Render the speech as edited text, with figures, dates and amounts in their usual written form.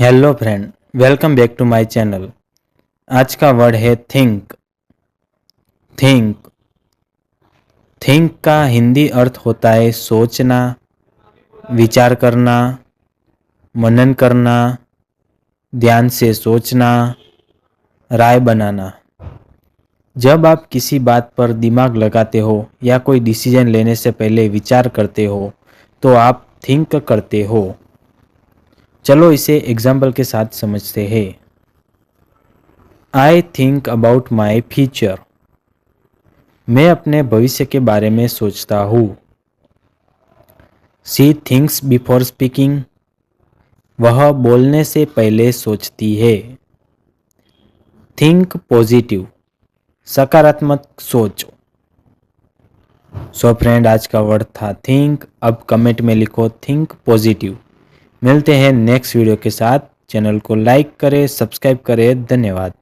Hello friend, welcome back to my channel. आज का word है थिंक। थिंक थिंक का हिंदी अर्थ होता है सोचना, विचार करना, मनन करना, ध्यान से सोचना, राय बनाना। जब आप किसी बात पर दिमाग लगाते हो या कोई डिसीजन लेने से पहले विचार करते हो तो आप थिंक करते हो। चलो इसे एग्जाम्पल के साथ समझते हैं। I think about my future. मैं अपने भविष्य के बारे में सोचता हूँ। She thinks before speaking. वह बोलने से पहले सोचती है। थिंक पॉजिटिव, सकारात्मक सोच। सो फ्रेंड, आज का वर्ड था थिंक। अब कमेंट में लिखो थिंक पॉजिटिव। मिलते हैं नेक्स्ट वीडियो के साथ। चैनल को लाइक करें, सब्सक्राइब करें। धन्यवाद।